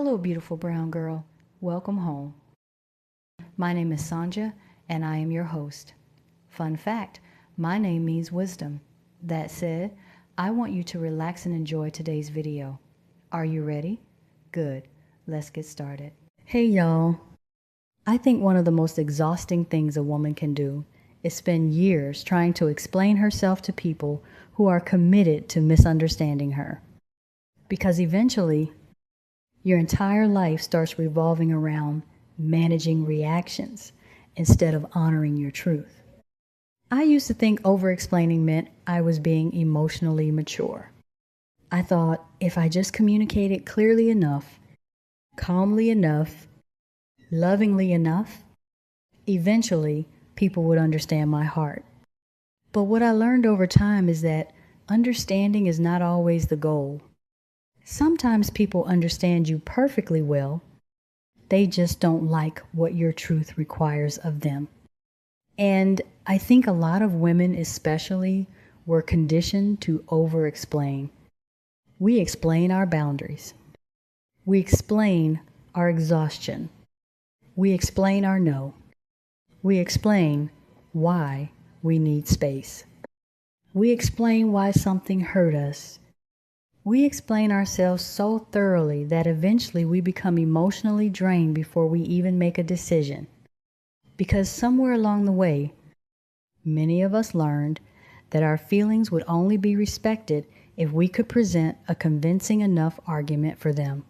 Hello, beautiful brown girl. Welcome home. My name is Sanja, and I am your host. Fun fact, my name means wisdom. That said, I want you to relax and enjoy today's video. Are you ready? Good. Let's get started. Hey, y'all. I think one of the most exhausting things a woman can do is spend years trying to explain herself to people who are committed to misunderstanding her. Because eventually, your entire life starts revolving around managing reactions instead of honoring your truth. I used to think over-explaining meant I was being emotionally mature. I thought if I just communicated clearly enough, calmly enough, lovingly enough, eventually people would understand my heart. But what I learned over time is that understanding is not always the goal. Sometimes people understand you perfectly well. They just don't like what your truth requires of them. And I think a lot of women especially were conditioned to over-explain. We explain our boundaries. We explain our exhaustion. We explain our no. We explain why we need space. We explain why something hurt us. We explain ourselves so thoroughly that eventually we become emotionally drained before we even make a decision. Because somewhere along the way, many of us learned that our feelings would only be respected if we could present a convincing enough argument for them.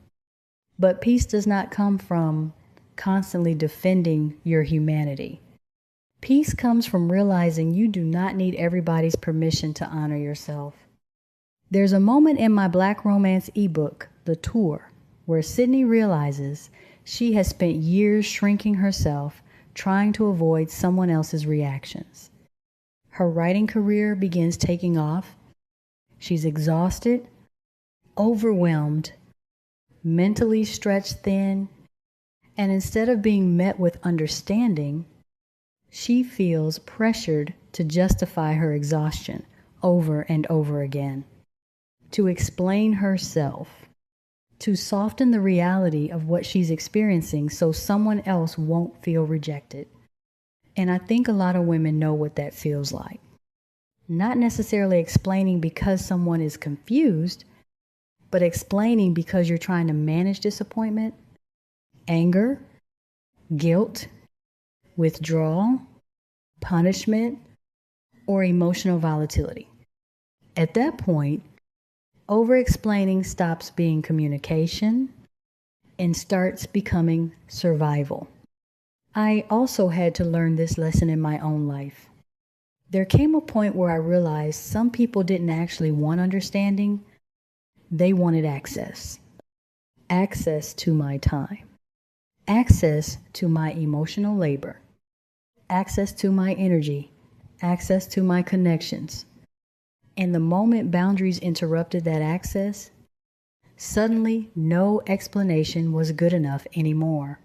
But peace does not come from constantly defending your humanity. Peace comes from realizing you do not need everybody's permission to honor yourself. There's a moment in my Black romance ebook, The Tour, where Sydney realizes she has spent years shrinking herself, trying to avoid someone else's reactions. Her writing career begins taking off. She's exhausted, overwhelmed, mentally stretched thin, and instead of being met with understanding, she feels pressured to justify her exhaustion over and over again. To explain herself, to soften the reality of what she's experiencing so someone else won't feel rejected. And I think a lot of women know what that feels like. Not necessarily explaining because someone is confused, but explaining because you're trying to manage disappointment, anger, guilt, withdrawal, punishment, or emotional volatility. At that point, over-explaining stops being communication and starts becoming survival. I also had to learn this lesson in my own life. There came a point where I realized some people didn't actually want understanding. They wanted access. Access to my time. Access to my emotional labor. Access to my energy. Access to my connections. And the moment boundaries interrupted that access, suddenly no explanation was good enough anymore.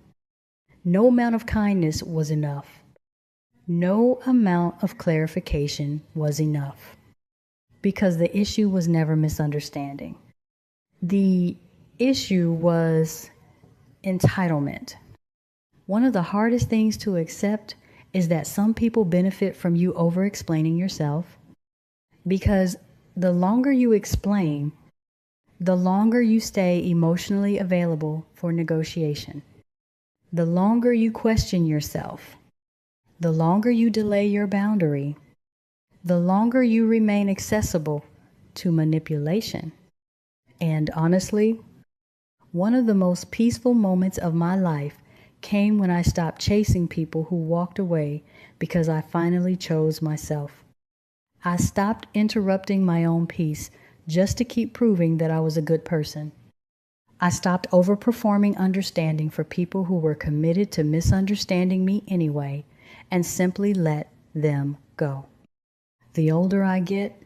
No amount of kindness was enough. No amount of clarification was enough. Because the issue was never misunderstanding. The issue was entitlement. One of the hardest things to accept is that some people benefit from you over-explaining yourself. Because the longer you explain, the longer you stay emotionally available for negotiation. The longer you question yourself, the longer you delay your boundary, the longer you remain accessible to manipulation. And honestly, one of the most peaceful moments of my life came when I stopped chasing people who walked away because I finally chose myself. I stopped interrupting my own peace just to keep proving that I was a good person. I stopped overperforming understanding for people who were committed to misunderstanding me anyway, and simply let them go. The older I get,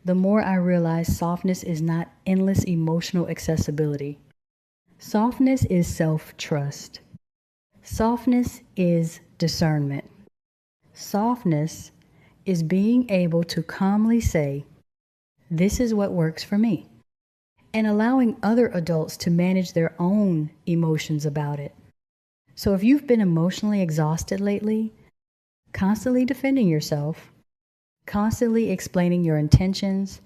the more I realize softness is not endless emotional accessibility. Softness is self-trust. Softness is discernment. Softness is being able to calmly say, this is what works for me. and allowing other adults to manage their own emotions about it. So if you've been emotionally exhausted lately, constantly defending yourself, constantly explaining your intentions,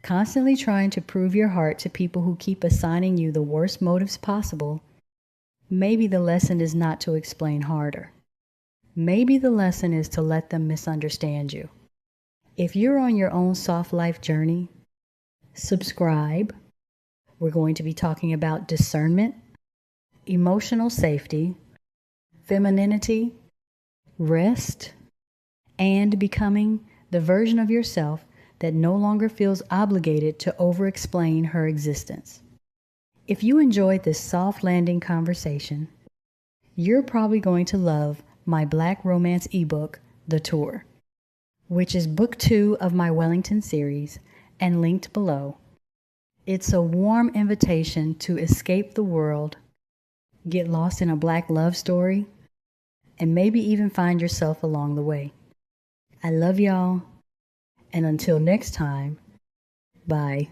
constantly trying to prove your heart to people who keep assigning you the worst motives possible, maybe the lesson is not to explain harder. Maybe the lesson is to let them misunderstand you. If you're on your own soft life journey, subscribe. We're going to be talking about discernment, emotional safety, femininity, rest, and becoming the version of yourself that no longer feels obligated to over-explain her existence. If you enjoyed this soft landing conversation, you're probably going to love my Black romance ebook, The Tour, which is book 2 of my Wellington series and linked below. It's a warm invitation to escape the world, get lost in a Black love story, and maybe even find yourself along the way. I love y'all, and until next time, bye.